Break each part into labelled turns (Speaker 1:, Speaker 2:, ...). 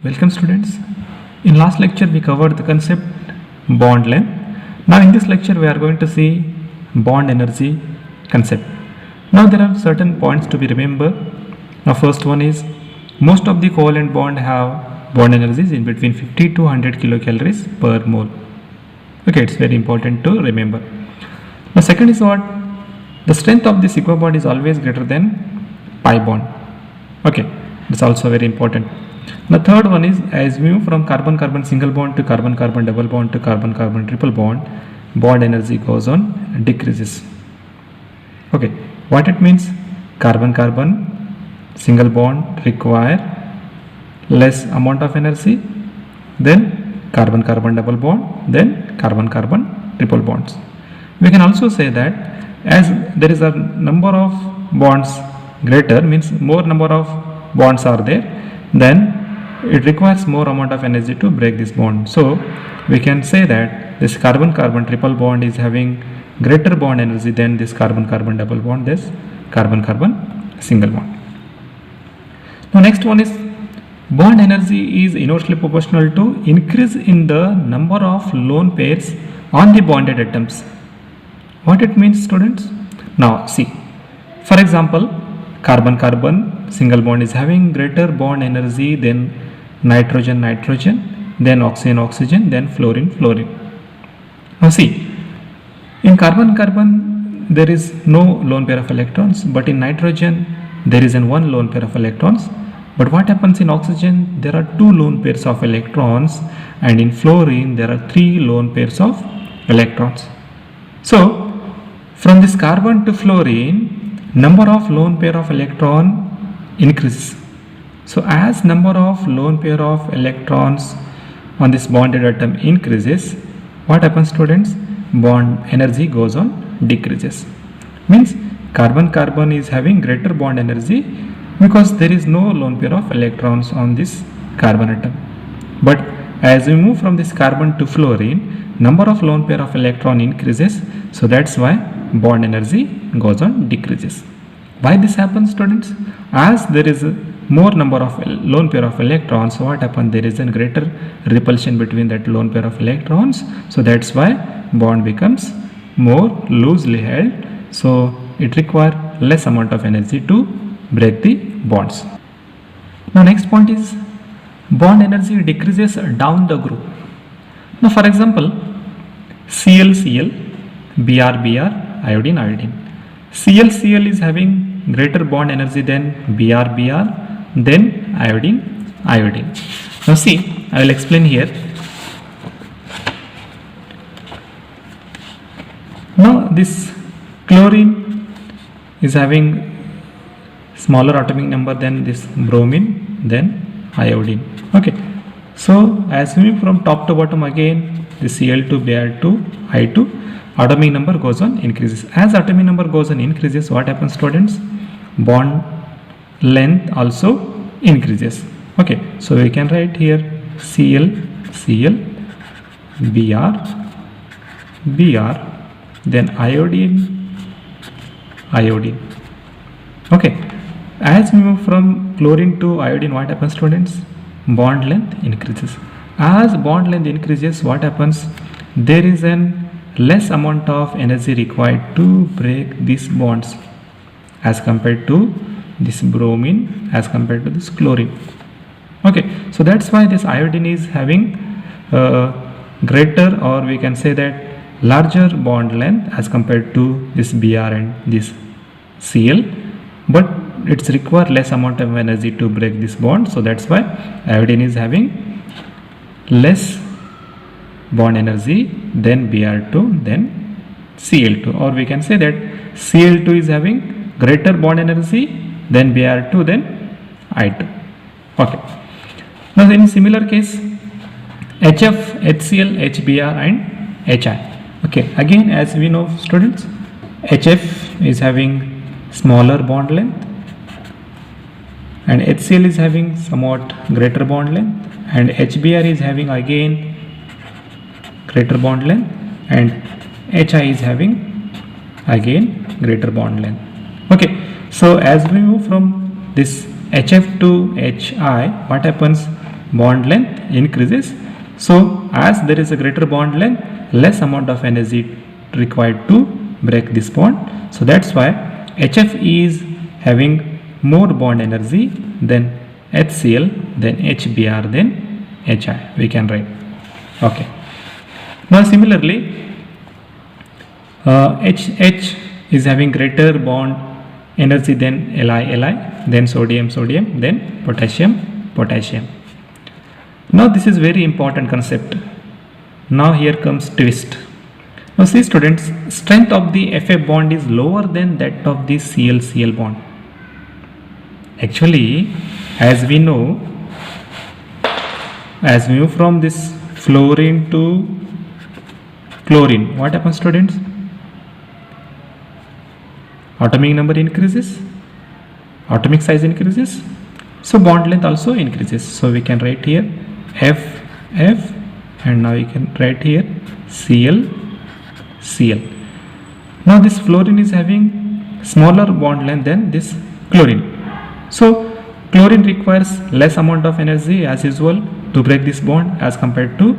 Speaker 1: Welcome students. In last lecture we covered the concept bond length. Now in this lecture we are going to see bond energy concept. Now there are certain points to be remembered. Now first one is most of the covalent bond have bond energies in between 50 to 100 kilocalories per mole. Okay, it's very important to remember. Now second is what? The strength of the sigma bond is always greater than pi bond. Okay, that's also very important. The third one is as we move from carbon-carbon single bond to carbon-carbon double bond to carbon-carbon triple bond, bond energy goes on decreases. Okay, what it means? Carbon-carbon single bond require less amount of energy, then carbon-carbon double bond, then carbon-carbon triple bonds. We can also say that as there is a number of bonds greater, means more number of bonds are there, then it requires more amount of energy to break this bond. So we can say that this carbon-carbon triple bond is having greater bond energy than this carbon-carbon double bond, this carbon-carbon single bond. Now next one is bond energy is inversely proportional to increase in the number of lone pairs on the bonded atoms. What it means, students? Now see, for example, carbon-carbon single bond is having greater bond energy than nitrogen-nitrogen, then oxygen-oxygen, then fluorine-fluorine. Now see, in carbon-carbon there is no lone pair of electrons, but in nitrogen there is one lone pair of electrons. But what happens in oxygen? There are two lone pairs of electrons, and in fluorine there are three lone pairs of electrons. So from this carbon to fluorine, number of lone pair of electron increases. So as number of lone pair of electrons on this bonded atom increases, what happens, students? Bond energy goes on decreases. Means carbon-carbon is having greater bond energy because there is no lone pair of electrons on this carbon atom. But as we move from this carbon to fluorine, number of lone pair of electron increases, so that's why bond energy goes on decreases. Why this happens, students? As there is more number of lone pair of electrons, what happens? There is a greater repulsion between that lone pair of electrons, so that's why bond becomes more loosely held, so it requires less amount of energy to break the bonds. Now next point is bond energy decreases down the group. Now for example, Cl-Cl, Br-Br, iodine-iodine. Cl-Cl is having greater bond energy than Br-Br, then iodine-iodine. Now see, I will explain here. Now this chlorine is having smaller atomic number than this bromine, then iodine. Okay, so as we move from top to bottom again, the Cl2, Br2, I2, atomic number goes on increases. As atomic number goes on increases, what happens, students? Bond length also increases. Okay, so we can write here Cl, Cl, Br, Br, then iodine, iodine. Okay, as we move from chlorine to iodine, what happens, students? Bond length increases. As bond length increases, what happens? There is an less amount of energy required to break these bonds as compared to this bromine, as compared to this chlorine. Okay, so that's why this iodine is having greater, or we can say that larger bond length as compared to this Br and this Cl, but it's require less amount of energy to break this bond, so that's why iodine is having less bond energy than Br2, then Cl2, or we can say that Cl2 is having greater bond energy than Br2, then I2. Okay, now in similar case HF, HCl, HBr and HI. Okay, again as we know, students, HF is having smaller bond length and HCl is having somewhat greater bond length, and HBr is having again greater bond length, and HI is having again greater bond length. Okay, so as we move from this HF to HI, what happens? bond length increases. So as there is a greater bond length, less amount of energy required to break this bond. So that's why HF is having more bond energy than HCl, then HBr, then HI. We can write. Okay. Now similarly, HH is having greater bond energy than Li, then sodium, then potassium. Now this is very important concept. Now here comes twist. Now see students, strength of the FF bond is lower than that of the Cl bond. Actually, as we know, as we move from this fluorine to chlorine, what happens students? Atomic number increases, atomic size increases, so bond length also increases. So we can write here F, and now we can write here Cl. Now this fluorine is having smaller bond length than this chlorine. So chlorine requires less amount of energy as usual to break this bond as compared to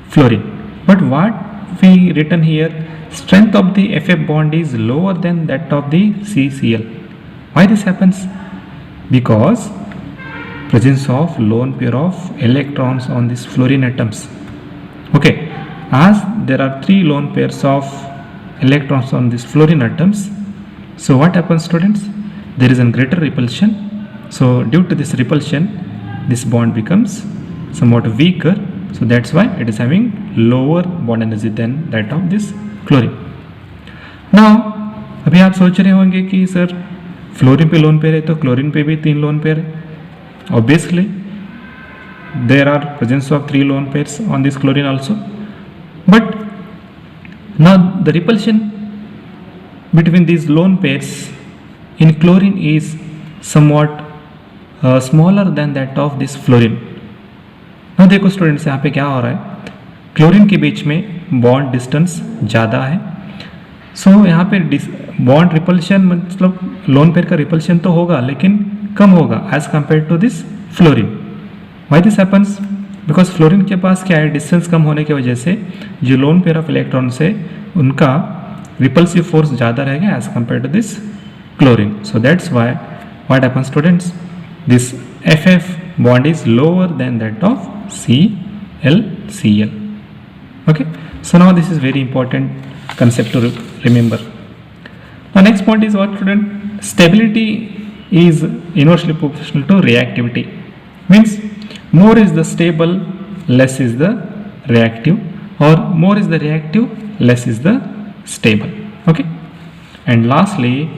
Speaker 1: fluorine. But what we written here, strength of the FF bond is lower than that of the CCl. Why this happens? Because presence of lone pair of electrons on these fluorine atoms. Okay, as there are 3 lone pairs of electrons on these fluorine atoms, so what happens students? There is a greater repulsion. So due to this repulsion, this bond becomes somewhat weaker. So that's why it is having lower bond energy than that of this chlorine. Now अभी आप सोच रहे होंगे कि sir fluorine पे lone pair है तो chlorine पे भी 3 लोन पेयर है. Obviously there are presence of 3 lone pairs on this chlorine also, but now the repulsion between these lone pairs in chlorine is somewhat smaller than that of this fluorine. now देखो students यहाँ पे क्या हो रहा है, chlorine के बीच में bond distance ज़्यादा है. सो यहाँ पे बॉन्ड रिपल्शन मतलब लोन पेयर का रिपल्शन तो होगा लेकिन कम होगा as compare to this fluorine. Why this happens? Because fluorine के पास क्या है, डिस्टेंस कम होने की वजह से जो लोन पेयर ऑफ इलेक्ट्रॉन से उनका रिपल्सिव फोर्स ज़्यादा रहेगा as compare to this chlorine. So that's why what happens students, this FF bond is lower than that of CL. Okay, so now this is very important concept to remember. Now next point is what student? Stability is inversely proportional to reactivity. Means more is the stable, less is the reactive, or more is the reactive, less is the stable. Okay, and lastly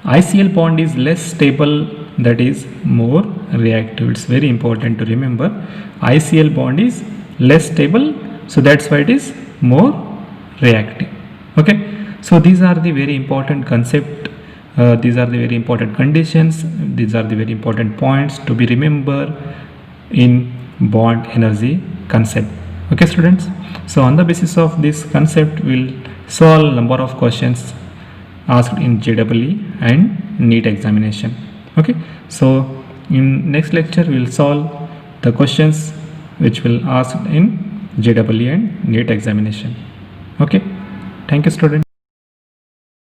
Speaker 1: ICl bond is less stable, that is more reactive. It's very important to remember ICl bond is less stable, so that's why it is more reactive. Okay, so these are the very important concept, these are the very important conditions, these are the very important points to be remembered in bond energy concept. Okay students, so on the basis of this concept we'll solve number of questions asked in JEE and NEET examination. Okay, so in next lecture we will solve the questions which will asked in JEE and NEET examination. Okay, thank you students.